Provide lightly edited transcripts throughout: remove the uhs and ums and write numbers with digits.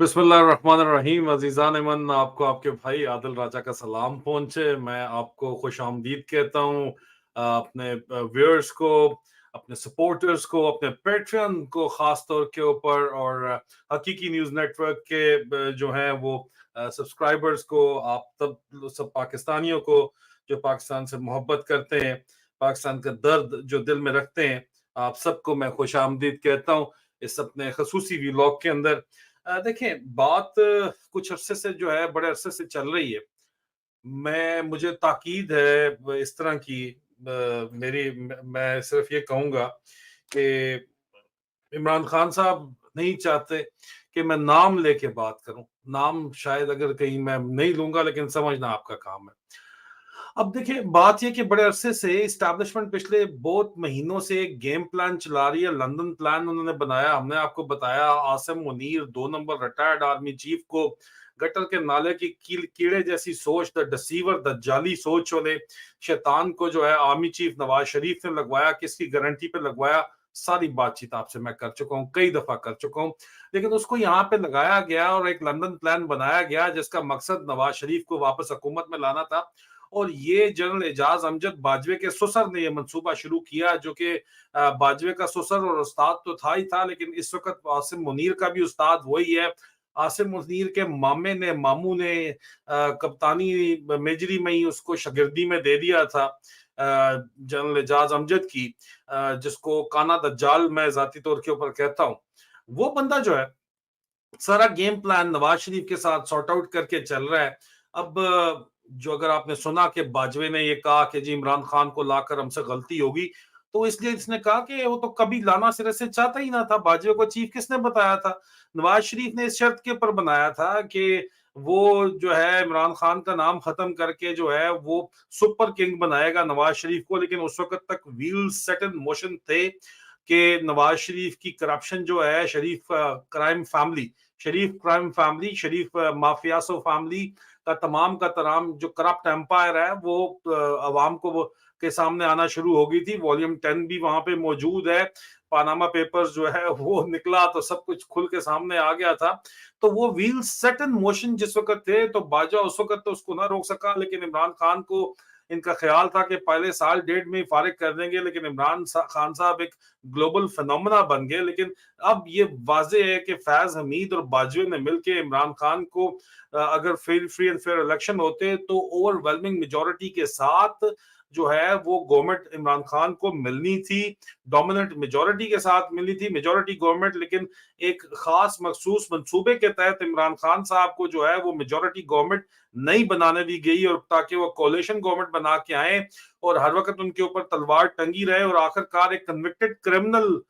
बिस्मिल्लाहिर्रहमानिर्रहीम। अज़ीज़ान मन, आपको आपके भाई आदिल राजा का सलाम पहुंचे। मैं आपको खुशामदीद कहता हूँ। अपने व्यूअर्स को, अपने सपोर्टर्स को, अपने पैट्रियन को खास तौर के ऊपर, और हकीकी न्यूज़ नेटवर्क के जो हैं वो सब्सक्राइबर्स को, आप तब सब पाकिस्तानियों को जो पाकिस्तान से मोहब्बत करते हैं, पाकिस्तान का दर्द जो दिल में रखते हैं, आप सबको मैं खुशामदीद कहता हूँ इस अपने खसूसी व्लॉग के अंदर। देखें, बात कुछ अरसे से जो है, बड़े अरसे से चल रही है। मुझे ताकीद है इस तरह की, मैं सिर्फ ये कहूंगा कि इमरान खान साहब नहीं चाहते कि मैं नाम लेके बात करूं। नाम शायद अगर कहीं मैं नहीं लूंगा, लेकिन समझना आपका काम है। अब देखिए, बात ये कि बड़े अरसे से इस्टेब्लिशमेंट पिछले बहुत महीनों से एक गेम प्लान चला रही है। लंदन प्लान उन्होंने बनाया, हमने आपको बताया। Asim Munir 2 number retired army chief को गटर के नाले की कीड़े जैसी सोच, द डिसीवर, द जाली सोच वाले शैतान को जो है आर्मी चीफ नवाज शरीफ ने लगवाया। किसकी गारंटी पे लगवाया? सारी बातचीत आपसे मैं कर चुका हूँ, कई दफा कर चुका हूँ। लेकिन उसको यहाँ पे लगाया गया और एक लंदन प्लान बनाया गया जिसका मकसद नवाज शरीफ को वापस हुकूमत में लाना था। और ये जनरल एजाज अमजद बाजवे के ससुर ने यह मंसूबा शुरू किया, जो कि बाजवे का ससुर और उस्ताद तो था ही था, लेकिन इस वक्त आसिम मुनीर का भी उस्ताद वही है। आसिम मुनीर के मामू ने कप्तानी मेजरी में ही उसको शागिर्दी में दे दिया था जनरल एजाज अमजद की, जिसको काना दज्जाल मैं जाती तौर के ऊपर कहता हूँ। वो बंदा जो है, सारा गेम प्लान नवाज शरीफ के साथ सॉर्ट आउट करके चल रहा है। अब जो, अगर आपने सुना कि बाजवे ने ये कहा कि जी इमरान खान को लाकर हमसे गलती होगी, तो इसलिए इसने कहा कि वो तो कभी लाना सिरे से चाहता ही ना था। बाजवे को चीफ किसने बताया था? नवाज शरीफ ने इस शर्त के ऊपर बनाया था कि वो जो है इमरान खान का नाम खत्म करके जो है वो सुपर किंग बनाएगा नवाज शरीफ को। लेकिन उस वक्त तक व्हील सेट इन मोशन थे कि नवाज शरीफ की करप्शन जो है, शरीफ क्राइम फैमिली, शरीफ माफियासो फैमिली का तमाम जो करप्ट एम्पायर है, वो अवाम को के सामने आना शुरू हो गई थी। वॉल्यूम 10 भी वहां पे मौजूद है। पानामा पेपर्स जो है वो निकला तो सब कुछ खुल के सामने आ गया था। तो वो व्हील सेट इन मोशन जिस वक्त थे, तो बाजवा उस वक्त तो उसको ना रोक सका, लेकिन इमरान खान को इनका ख्याल था कि पहले साल डेढ़ में ही फारिग कर देंगे। लेकिन खान साहब एक ग्लोबल फिनोमेना बन गए। लेकिन अब ये वाजे है कि फैज हमीद और बाजवे ने मिलकर इमरान खान को, अगर फ्री एंड फेयर इलेक्शन होते तो ओवरवेलमिंग मेजोरिटी के साथ जो है वो गवर्नमेंट इमरान खान को मिलनी थी। डोमिनेंट मेजोरिटी के साथ मिलनी थी, मेजोरिटी गवर्नमेंट। लेकिन एक खास मखसूस मंसूबे के तहत इमरान खान साहब को जो है वो मेजोरिटी गवर्नमेंट नहीं बनाने दी गई, और ताकि वो कोalition गवर्नमेंट बना के आए और हर वक्त उनके ऊपर तलवार टंगी रहे। और आखिरकार एक कन्विक्टेड क्रिमिनल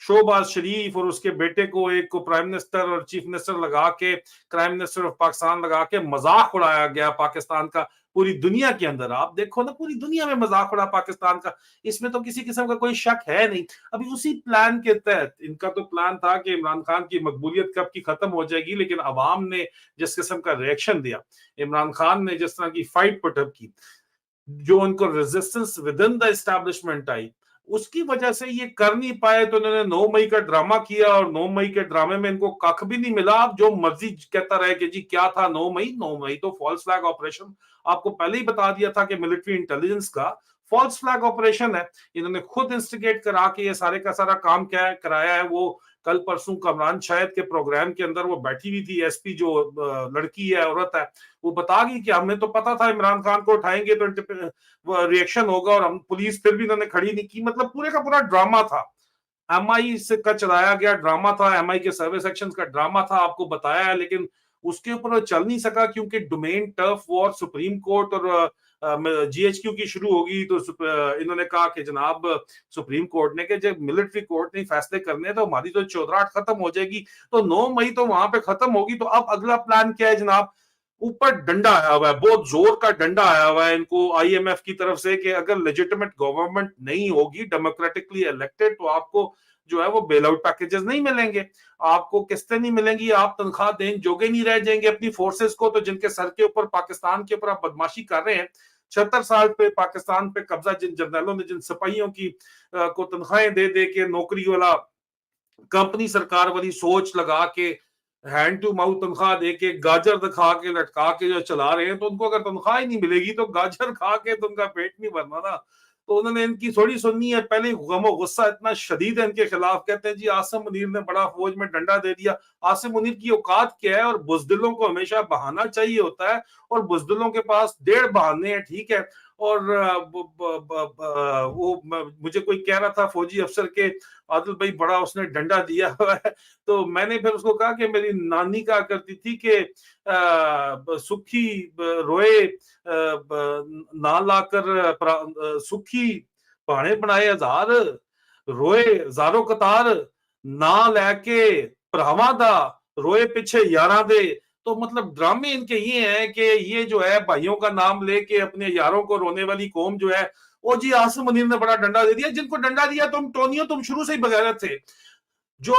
शोहबाज शरीफ और उसके बेटे को एक को प्राइम मिनिस्टर और चीफ मिनिस्टर लगा के, प्राइम मिनिस्टर ऑफ पाकिस्तान लगा के मजाक उड़ाया गया पाकिस्तान का पूरी दुनिया के अंदर। आप देखो ना, पूरी दुनिया में मजाक उड़ा पाकिस्तान का, इसमें तो किसी किस्म का कोई शक है नहीं। अभी उसी प्लान के तहत इनका तो प्लान था कि इमरान खान की मकबूलियत कब की खत्म हो जाएगी, लेकिन अवाम ने जिस किस्म का रिएक्शन दिया, इमरान खान ने जिस तरह की फाइट पुटअप की, जो उनको resistance within the establishment आई, उसकी वजह से ये कर नहीं पाए। तो इन्होंने 9 मई का ड्रामा किया, और 9 मई के ड्रामे में इनको कख भी नहीं मिला। आप जो मर्जी कहता रहे कि जी क्या था 9 मई तो फॉल्स फ्लैग ऑपरेशन, आपको पहले ही बता दिया था कि मिलिट्री इंटेलिजेंस का फॉल्स फ्लैग ऑपरेशन है। इन्होंने खुद इंस्टिगेट करा के ये सारे का सारा काम क्या कराया है। वो कल परसों कमरान शाहिद के प्रोग्राम के अंदर वो बैठी हुई थी, एसपी जो लड़की है, औरत है, वो बता गई कि हमें तो पता था इमरान खान को उठाएंगे तो रिएक्शन होगा, और हम पुलिस फिर भी इन्होंने खड़ी नहीं की। मतलब पूरे का पूरा ड्रामा था, एमआई से का चलाया गया ड्रामा था, एमआई के सर्वे सेक्शन का ड्रामा था, आपको बताया है। लेकिन उसके ऊपर वो चल नहीं सका, क्योंकि domain turf war supreme court और जीएचक्यू की शुरू होगी। तो इन्होंने कहा कि जनाब सुप्रीम कोर्ट ने कि जब मिलिट्री कोर्ट ने फैसले करने तो हमारी तो चौधराहट खत्म हो जाएगी। तो 9 मई तो वहां पे खत्म होगी। तो अब अगला प्लान क्या है जनाब? ऊपर डंडा आया हुआ है, बहुत जोर का डंडा आया हुआ है इनको आईएमएफ की तरफ से, कि अगर लेजिटिमेट गवर्नमेंट नहीं होगी, डेमोक्रेटिकली इलेक्टेड, तो आपको जो है वो बेल आउट पैकेजेस नहीं मिलेंगे, आपको किस्तें नहीं मिलेंगी, आप तनख्वाह देने जोगे नहीं रह जाएंगे अपनी फोर्सेस को। तो जिनके सर के ऊपर, पाकिस्तान के ऊपर आप बदमाशी कर रहे हैं, 76 साल पे पाकिस्तान पे कब्जा जिन जर्नलों ने, जिन सिपाहियों की को तनख्वाहें दे दे के नौकरी वाला, कंपनी सरकार वाली सोच लगा के हैंड टू माउथ तनख्वाह दे के, गाजर दिखा के लटका के जो चला रहे हैं, तो उनको अगर तनख्वाह ही नहीं मिलेगी तो गाजर खा के तो उनका पेट नहीं भरना ना। तो उन्होंने इनकी थोड़ी सुननी है, पहले ही गमो गुस्सा इतना शदीद है इनके खिलाफ। कहते हैं जी आसिम मुनीर ने बड़ा फौज में डंडा दे दिया। आसिम मुनीर की औकात क्या है? और बुजदिलों को हमेशा बहाना चाहिए होता है, और बुजदिलों के पास 1.5 बहाने हैं, ठीक है। और मुझे कोई कह रहा था फौजी अफसर के, आदिल भाई बड़ा उसने डंडा दिया हुआ है। तो मैंने फिर उसको कहा कि मेरी नानी कहा करती थी कि सुखी रोए ना लाकर, सुखी भाने बनाए हजार, रोए जारो कतार, ना लैके भरावां दा, रोए पीछे यारा दे। तो मतलब ड्रामे इनके ये हैं कि ये जो है भाइयों का नाम लेके अपने यारों को रोने वाली कौम जो है, ओ जी आसिम मुनीर ने बड़ा डंडा दे दिया। जिनको डंडा दिया तुम टोनियो, तुम शुरू से ही बगैरत थे। जो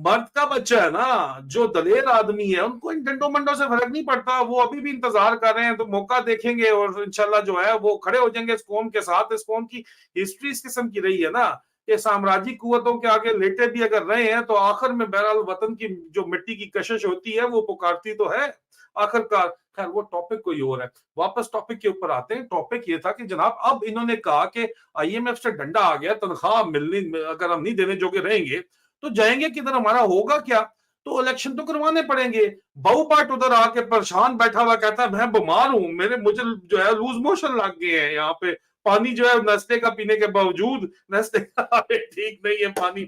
मर्द का बच्चा है ना, जो दलेर आदमी है, उनको इन डंडों मंडों से फर्क नहीं पड़ता। वो अभी भी इंतजार कर रहे हैं, तो मौका देखेंगे और इंशाल्लाह जो है वो खड़े हो जाएंगे इस कौम के साथ। इस कौम की हिस्ट्री इस किस्म की रही है ना कि साम्राज्यिक कुव्वतों के आगे लेटे भी अगर रहे हैं, तो आखिर में बहरहाल वतन की जो मिट्टी की कशिश होती है वो पुकारती तो है आखिरकार। खैर वो टॉपिक कोई और है। वापस टॉपिक के ऊपर आते हैं। टॉपिक ये था कि जनाब अब इन्होंने कहा कि आईएमएफ से डंडा आ गया, तनख्वाह मिलनी अगर हम नहीं देने जोगे रहेंगे तो जाएंगे किधर, हमारा होगा क्या? तो इलेक्शन तो करवाने पड़ेंगे। बाऊ पाट उधर आके परेशान बैठा हुआ कहता है मैं बीमार हूं, मुझे जो है लूज मोशन लग गए हैं, यहाँ पे पानी जो है नस्ते का पीने के बावजूद नस्ते का ठीक नहीं है पानी।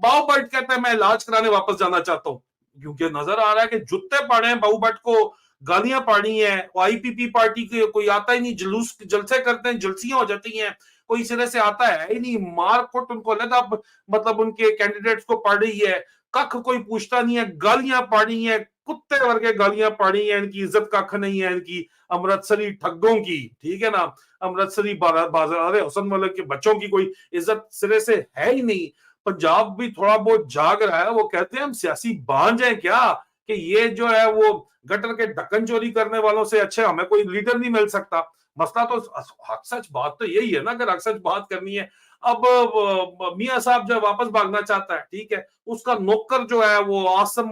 बाऊ भट्ट कहता है मैं इलाज कराने वापस जाना चाहता हूँ, क्योंकि नजर आ रहा है कि जुत्ते पड़े हैं बाऊ भट्ट को, गालियां पड़ी हैं। आईपीपी पार्टी के कोई आता ही नहीं, जुलूस जलसे करते हैं, जलसियां हो जाती हैं, कोई सिरे से आता है ही नहीं। मार कुट उनको अलग मतलब उनके कैंडिडेट्स को पड़ रही है, कख कोई पूछता नहीं है, गालियां पड़ी हैं, कुत्ते वर्गे गालियां पड़ी हैं, इनकी इज्जत कख नहीं है इनकी अमृतसरी ठग्गों की, ठीक है ना। अमृतसरी बाजार हुसन मलिक के बच्चों की कोई इज्जत सिरे से है ही नहीं। पंजाब भी थोड़ा बहुत जाग रहा है। वो कहते हैं हम सियासी बांझ हैं क्या, कि ये जो है वो गटर के ढक्कन चोरी करने वालों से अच्छे हमें कोई लीडर नहीं मिल सकता। मसला तो हक सच बात तो यही है ना, अगर हक सच बात करनी है। अब मियां साहब जो वापस भागना चाहता है, ठीक है, उसका नौकर जो है वो आसम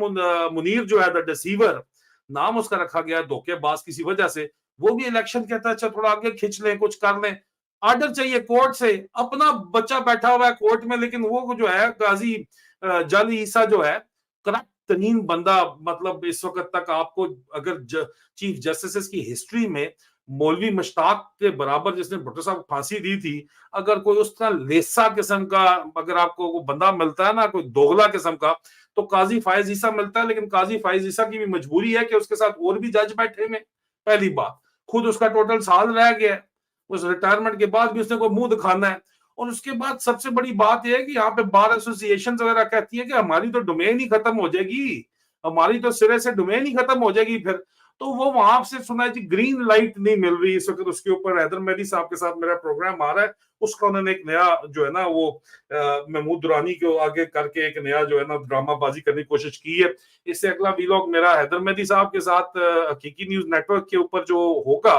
मुनीर जो है द डिसीवर नाम उसका रखा गया है, धोखेबाज किसी वजह से। वो भी इलेक्शन कहता है अच्छा थोड़ा आगे खींच लें, कुछ कर लें, आर्डर चाहिए कोर्ट से। अपना बच्चा बैठा हुआ है कोर्ट में, लेकिन वो जो है काजी जाली ईसा जो है करप्ट तरीन बंदा। मतलब इस वक्त तक आपको अगर चीफ जस्टिस की हिस्ट्री में मौलवी मुश्ताक के बराबर जिसने भुट्टो साहब फांसी दी थी, अगर कोई उस तरह लेसा किस्म का अगर आपको वो बंदा मिलता है ना, कोई दोगला किस्म का, तो काजी फायज ईसा मिलता है। लेकिन काजी फायज ईसा की भी मजबूरी है कि उसके साथ और भी जज बैठे हुए। पहली बात, खुद उसका टोटल साल रह गया है, उस रिटायरमेंट के बाद भी उसने कोई मुंह दिखाना है। और उसके बाद सबसे बड़ी बात यह है कि यहाँ पे बार एसोसिएशन वगैरह कहती है कि हमारी तो डोमेन ही खत्म हो जाएगी, हमारी तो सिरे से डोमेन ही खत्म हो जाएगी फिर। तो वो वहां से सुना है जी ग्रीन लाइट नहीं मिल रही इस वक्त उसके ऊपर। हैदर मेहदी साहब के साथ मेरा प्रोग्राम आ रहा है, उसका उन्होंने एक नया जो है ना वो महमूद दुरानी को आगे करके एक नया जो है ना ड्रामाबाजी करने की कोशिश की है। इससे अगला वीलॉग मेरा हैदर मेहदी साहब के साथ हकीकी न्यूज नेटवर्क के ऊपर जो होगा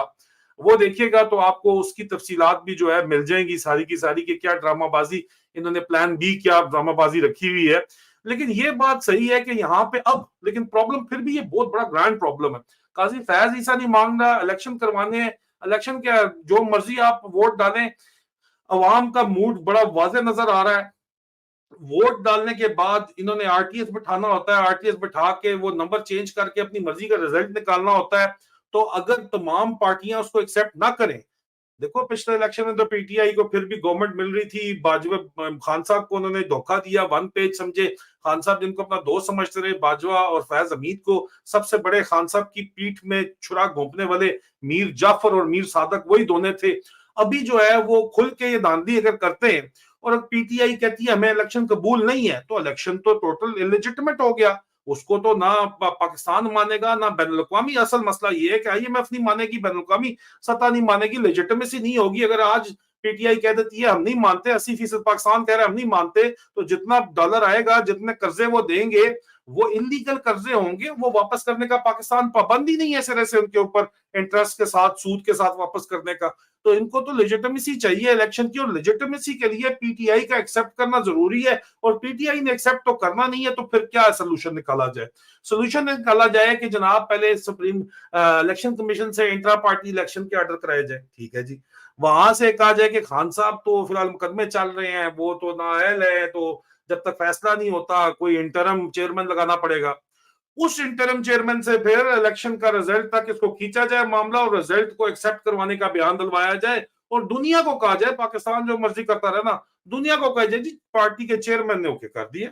वो देखिएगा, तो आपको उसकी तफसीलात भी जो है मिल जाएंगी सारी की सारी, कि क्या ड्रामाबाजी इन्होंने प्लान बी क्या ड्रामाबाजी रखी हुई है। लेकिन ये बात सही है कि यहाँ पे अब लेकिन प्रॉब्लम फिर भी ये बहुत बड़ा ग्रैंड प्रॉब्लम है। काजी फैज ईसा नहीं मांग रहा इलेक्शन करवाने, इलेक्शन क्या जो मर्जी आप वोट डालें, अवाम का मूड बड़ा वाजे नजर आ रहा है। वोट डालने के बाद इन्होंने आरटीएस बिठाना होता है, आरटीएस बिठा के वो नंबर चेंज करके अपनी मर्जी का रिजल्ट निकालना होता है। तो अगर तमाम पार्टियां उसको एक्सेप्ट ना करें, देखो पिछले इलेक्शन में तो पीटीआई को फिर भी गवर्नमेंट मिल रही थी, बाजवा खान साहब को उन्होंने धोखा दिया, वन पेज समझे। खान साहब जिनको अपना दोस्त समझते रहे, बाजवा और फैज हमीद को सबसे बड़े खान साहब की पीठ में छुरा घोंपने वाले मीर जाफर और मीर सादक वही दोनों थे। अभी जो है वो खुल के ये धांधली अगर करते हैं और पीटीआई कहती है हमें इलेक्शन कबूल नहीं है, तो इलेक्शन तो टोटल इलेजिटिमेट हो गया। उसको तो ना पाकिस्तान मानेगा ना बैनुल अक़वामी। असल मसला ये है कि आईएमएफ नहीं मानेगी, बैनुल अक़वामी सत्ता नहीं मानेगी, लेजिटिमेसी नहीं होगी। अगर आज पीटीआई कह देती है हम नहीं मानते, 80% पाकिस्तान कह रहा है हम नहीं मानते, तो जितना डॉलर आएगा, जितने कर्जे वो देंगे, वो इलीगल कर्जे होंगे, वो वापस करने का पाकिस्तान पाबंद ही नहीं है सिरे से उनके ऊपर, इंटरेस्ट के साथ, सूद के साथ वापस करने का। तो इनको तो लेजिटिमेसी चाहिए इलेक्शन की, और लेजिटिमेसी के लिए पीटीआई का एक्सेप्ट करना जरूरी है, और पीटीआई ने एक्सेप्ट तो करना नहीं है, तो फिर क्या सोल्यूशन निकाला जाए? सोल्यूशन निकाला जाए कि जनाब पहले सुप्रीम इलेक्शन कमीशन से इंट्रा पार्टी इलेक्शन के ऑर्डर कराए जाए, ठीक है जी। वहां से कहा जाए कि खान साहब तो फिलहाल मुकदमे चल रहे हैं, वो तो नाअहल है, तो जब तक फैसला नहीं होता कोई इंटरम चेयरमैन लगाना पड़ेगा। उस इंटरम चेयरमैन से फिर इलेक्शन का रिजल्ट तक इसको खींचा जाए मामला, और रिजल्ट को एक्सेप्ट करवाने का बयान दिलवाया जाए, और दुनिया को कहा जाए, पाकिस्तान जो मर्जी करता रहे ना, दुनिया को कहा जाए जी पार्टी के चेयरमैन ने ओके कर दिया।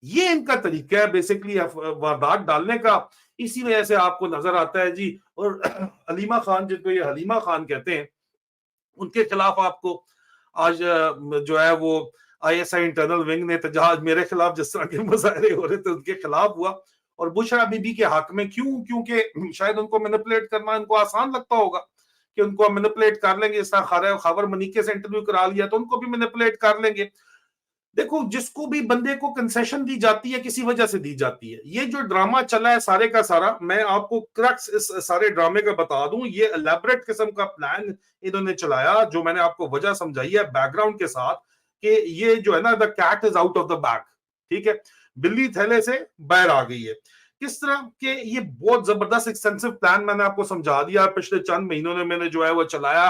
ये इनका तरीका है बेसिकली वारदात डालने का। इसी वजह से आपको नजर आता है जी। और हलीमा खान, जिनको ये हलीमा खान कहते हैं, उनके खिलाफ आपको आज जो है वो आईएसआई इंटरनल विंग ने एहतजाज मेरे खिलाफ जिस तरह के मुजाहरे हो रहे थे उनके खिलाफ हुआ, और बुशरा बीबी के हक में। क्यों? क्योंकि शायद उनको मैनिपुलेट करना इनको आसान लगता होगा कि उनको मैनिपुलेट कर लेंगे। इस तरह खबर मनीके से इंटरव्यू करा लिया तो उनको भी मैनिपुलेट कर लेंगे। देखो, जिसको भी बंदे को कंसेशन दी जाती है किसी वजह से दी जाती है। ये जो ड्रामा चला है सारे का सारा, मैं आपको क्रक्स इस सारे ड्रामे का बता दूं, ये एलैबोरेट किस्म का प्लान इन्होंने चलाया, जो मैंने आपको वजह समझाई है बैकग्राउंड के साथ, कि ये जो है ना, the cat is out of the bag, ठीक है, बिल्ली थैले से बाहर आ गई है। किस तरह के ये बहुत जबरदस्त एक्सटेंसिव प्लान मैंने आपको समझा दिया पिछले चंद महीनों में, मैंने जो है वो चलाया।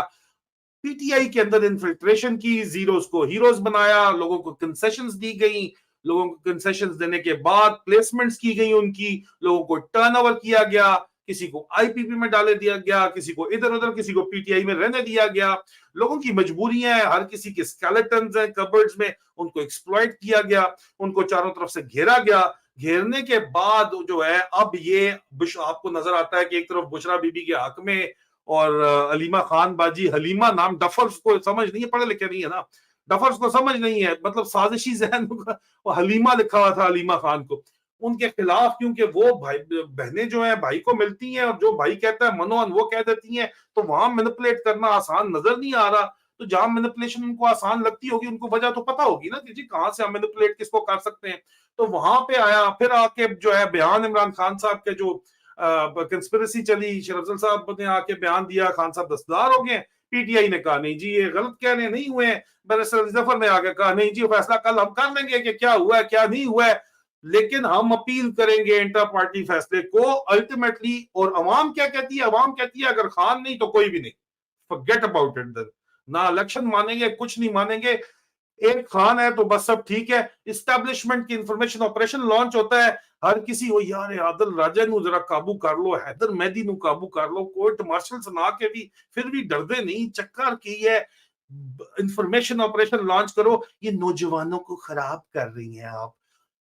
पीटीआई के अंदर इन्फिल्ट्रेशन की, जीरोस को हीरोज बनाया, लोगों को कंसेशंस दी गई, लोगों को कंसेशंस देने के बाद प्लेसमेंट्स की गई उनकी, लोगों को टर्नओवर किया गया, किसी को आईपीपी में डाले दिया गया, किसी को इधर उधर, किसी को पीटीआई में रहने दिया गया। लोगों की मजबूरियां हैं, हर किसी के स्केलेटन्स हैं कबर्ड्स में, उनको एक्सप्लॉइट किया गया, उनको चारों तरफ से घेरा गया। घेरने के बाद जो है अब ये आपको नजर आता है कि एक तरफ बुशरा बीबी के हक में, और अलीमा खान बाजी, हलीमा नाम, डफर्स को समझ नहीं है, पढ़े लिखे नहीं है ना, डफर्स को समझ नहीं है, मतलब साजिशी जहन वो हलीमा लिखा हुआ था हलीमा खान को उनके खिलाफ, क्योंकि वो भाई बहनें जो है भाई को मिलती हैं, और जो भाई कहता है मनोन वो कह देती हैं, तो वहां मैनिपुलेट करना आसान नजर नहीं आ रहा। तो जहां मैनिपुलेशन उनको आसान लगती होगी, उनको वजह तो पता होगी ना कि जी कहां से हम मैनिपुलेट किसको कर सकते हैं। तो वहां पे आया, फिर आके जो है बयान इमरान खान साहब के जो कंस्पिरेसी चली, शेर अफजल साहब ने आके बयान दिया, खान साहब दस्तदार हो गए। पीटीआई ने कहा नहीं जी ये गलत कह रहे, नहीं हुए। बैरिस्टर जफर ने आके कहा नहीं जी फैसला कल हम कर लेंगे कि क्या हुआ है क्या नहीं हुआ है, लेकिन हम अपील करेंगे इंटर पार्टी फैसले को अल्टीमेटली। और अवाम क्या कहती है? अवाम कहती है अगर खान नहीं तो कोई भी नहीं, फॉरगेट अबाउट इट। ना इलेक्शन मानेंगे, कुछ नहीं मानेंगे, एक खान है तो बस सब ठीक है। इस्टेब्लिशमेंट की इंफॉर्मेशन ऑपरेशन लॉन्च होता है, हर किसी हो यार आदिल राजा नु जरा काबू कर लो, हैदर मेहदी नु काबू कर लो, कोर्ट मार्शल सुना के भी फिर भी डरदे नहीं, चक्कर की है, इंफॉर्मेशन ऑपरेशन लॉन्च करो। ये नौजवानों को खराब कर रही हैं आप।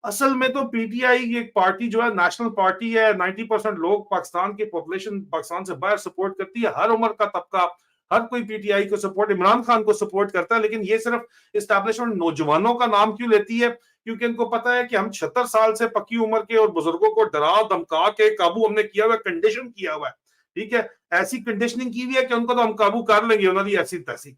असल में तो पीटीआई एक पार्टी जो है नेशनल पार्टी है, 90% लोग पाकिस्तान की पॉपुलेशन पाकिस्तान से बाहर सपोर्ट करती है, हर उम्र का तबका, हर कोई पीटीआई को सपोर्ट, इमरान खान को सपोर्ट करता है। लेकिन ये सिर्फ इस्टेब्लिशमेंट नौजवानों का नाम क्यों लेती है? क्योंकि इनको पता है कि हम 76 साल से पक्की उम्र के और बुजुर्गों को डरा धमका के काबू हमने किया हुआ है, कंडीशन किया हुआ है, ठीक है, ऐसी कंडीशनिंग की हुई है कि उनको तो हम काबू कर लेंगे, उन्होंने ऐसी तैसी।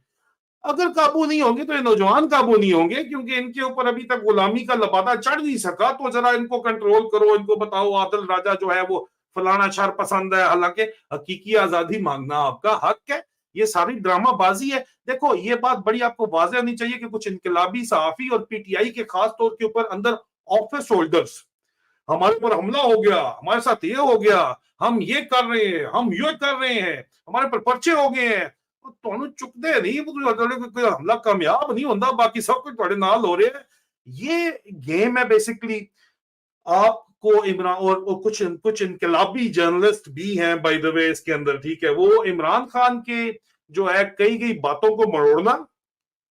अगर काबू नहीं होंगे तो ये नौजवान काबू नहीं होंगे, क्योंकि इनके ऊपर अभी तक गुलामी का लबादा चढ़ नहीं सका। तो जरा इनको कंट्रोल करो, इनको बताओ आदिल राजा जो है वो फलाना शहर पसंद है, हालांकि हकीकी आजादी मांगना आपका हक है। ये सारी ड्रामा बाजी है। देखो, ये बात बड़ी आपको वाज़ेह होनी चाहिए कि कुछ इनकलाबी सहाफी और पीटीआई के खास तौर के ऊपर अंदर ऑफिस होल्डर्स, हमारे ऊपर हमला हो गया, हमारे साथ ये हो गया, हम ये कर रहे हैं, हम ये कर रहे हैं, हमारे पर पर्चे हो गए हैं, ਤੁਹਾਨੂੰ ਚੁੱਕਦੇ नहीं, कोई हमला कामयाब नहीं होता, बाकी सब कुछ ਤੁਹਾਡੇ नाल हो रहा है। ये गेम है बेसिकली। आपको इमरान और कुछ कुछ इनकलाबी जर्नलिस्ट भी हैं बाय द वे इसके अंदर, ठीक है, वो इमरान खान के जो है कई कई बातों को मरोड़ना,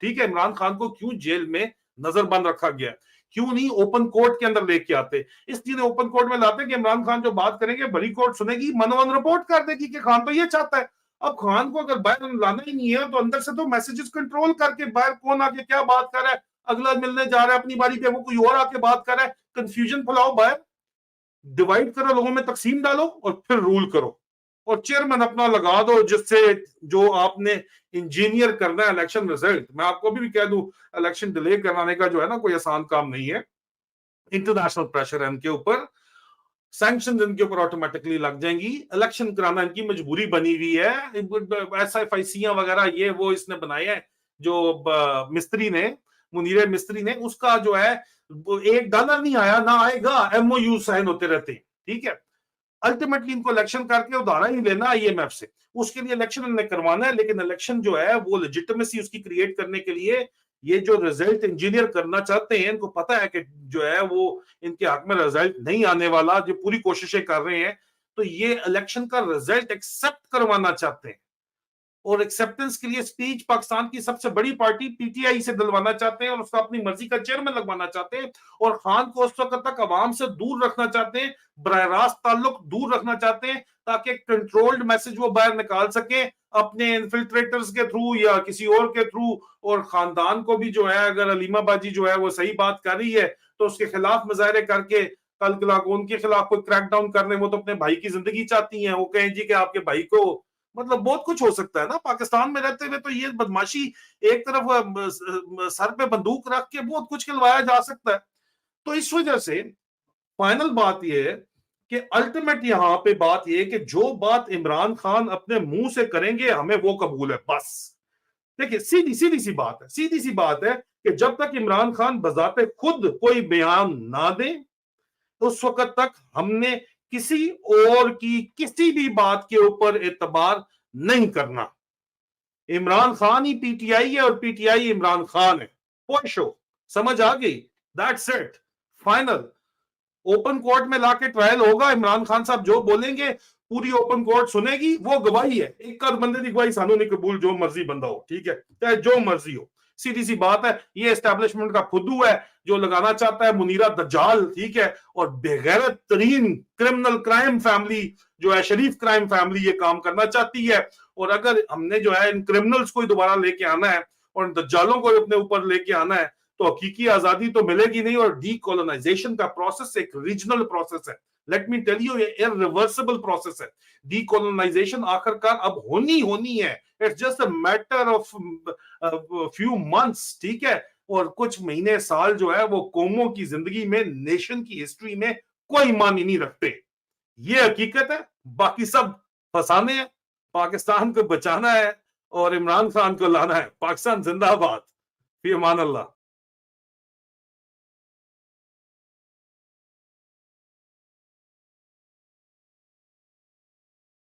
ठीक है, इमरान खान को क्यों जेल में नजरबंद रखा गया, क्यों नहीं ओपन कोर्ट के अंदर लेके आते, इसलिए ओपन कोर्ट में लाते कि इमरान खान जो बात करेंगे बड़ी कोर्ट सुनेगी, मनोवन रिपोर्ट कर देगी कि खान तो ये चाहता है। अब खान को अगर बाहर लाना ही नहीं है तो अंदर से तो मैसेजेस कंट्रोल करके बाहर कौन आके क्या बात कर रहा है, अगला मिलने जा रहा है अपनी बारी पे, वो कोई और आके बात कर रहा है, कंफ्यूजन फैलाओ बाहर, डिवाइड करो, लोगों में तकसीम डालो और फिर रूल करो, और चेयरमैन अपना लगा दो, जिससे जो आपने इंजीनियर करना है इलेक्शन रिजल्ट। मैं आपको भी कह दूं, इलेक्शन डिले कराने का जो है ना कोई आसान काम नहीं है। इंटरनेशनल प्रेशर है इनके ऊपर, सैंक्शन इनके ऊपर ऑटोमेटिकली लग जाएंगी, इलेक्शन कराना इनकी मजबूरी बनी हुई है। SFICयां वगैरह ये वो इसने बनाए हैं, जो मिस्त्री ने, मुनीर मिस्त्री ने, उसका जो है $1 नहीं आया, ना आएगा, MOU साइन होते रहते हैं, ठीक है। अल्टीमेटली इनको इलेक्शन करके उधारा ही लेना IMF से, उसके लिए इलेक्शन इन्हें करवाना है, लेकिन इलेक्शन जो है वो लेजिटिमेसी उसकी क्रिएट करने के लिए ये जो रिजल्ट इंजीनियर करना चाहते हैं, इनको पता है कि जो है वो इनके हक में रिजल्ट नहीं आने वाला, जो पूरी कोशिशें कर रहे हैं, तो ये इलेक्शन का रिजल्ट एक्सेप्ट करवाना चाहते हैं, और एक्सेप्टेंस के लिए स्पीच पाकिस्तान की सबसे बड़ी पार्टी PTI से दिलवाना चाहते हैं, और उसका अपनी मर्जी का चेयरमैन लगवाना चाहते हैं, और खान को उस वक्त तक अवाम से दूर रखना चाहते हैं, बराह रास्त ताल्लुक दूर रखना चाहते हैं, ताकि कंट्रोल्ड मैसेज वो बाहर निकाल सके अपने इन्फिल्ट्रेटर्स के थ्रू या किसी और के थ्रू, और खानदान को भी जो है, अगर अलीमा बाजी जो है वो सही बात कर रही है तो उसके खिलाफ मुजाहरे करके कल उनके खिलाफ कोई क्रैकडाउन करने, वो तो अपने भाई की जिंदगी चाहती हैं, वो कहें जी कि आपके भाई को, मतलब बहुत कुछ हो सकता है ना पाकिस्तान में रहते हुए, तो ये बदमाशी एक तरफ सर पे बंदूक रख के बहुत कुछ खिलवाया जा सकता है। तो इस वजह से फाइनल बात यह है कि अल्टीमेट यहां पे बात यह है कि जो बात इमरान खान अपने मुंह से करेंगे हमें वो कबूल है, बस। देखिए सीधी सीधी सी बात है, सीधी सी बात है कि जब तक इमरान खान बजाते खुद कोई बयान ना दे, उस वक्त तक हमने किसी और की किसी भी बात के ऊपर एतबार नहीं करना। इमरान खान ही PTI है और PTI इमरान खान है, कोई शो, समझ आ गई? That's it, final. Open court में लाके ट्रायल होगा, इमरान खान साहब जो बोलेंगे पूरी ओपन कोर्ट सुनेगी, वो गवाही है, एक आध बंदे की गवाही सानू नहीं कबूल, जो मर्जी बंदा हो, ठीक है, चाहे जो मर्जी हो, सीधी सी बात है। ये एस्टेब्लिशमेंट का फुद्दू है जो लगाना चाहता है मुनीरा दज्जाल, ठीक है, और बेगैरत तरीन क्रिमिनल क्राइम फैमिली जो है, शरीफ क्राइम फैमिली, ये काम करना चाहती है। और अगर हमने जो है इन क्रिमिनल्स को दोबारा लेके आना है और इन दज्जालों को अपने ऊपर लेके आना है, तो हकीकी आजादी तो मिलेगी नहीं, और डीकोलोनाइजेशन का प्रोसेस एक रीजनल प्रोसेस है, लेट मी टेल यू, ये इरिवर्सिबल प्रोसेस है। डीकोलोनाइजेशन आखिरकार अब होनी है, it's just a matter of few months, ठीक है, और कुछ महीने साल जो है वो कौमों की जिंदगी में, नेशन की हिस्ट्री में कोई मानी नहीं रखते, ये हकीकत है। बाकी सब फसाने हैं, पाकिस्तान को बचाना है और इमरान खान को लाना है। पाकिस्तान जिंदाबाद, फी अमान अल्लाह।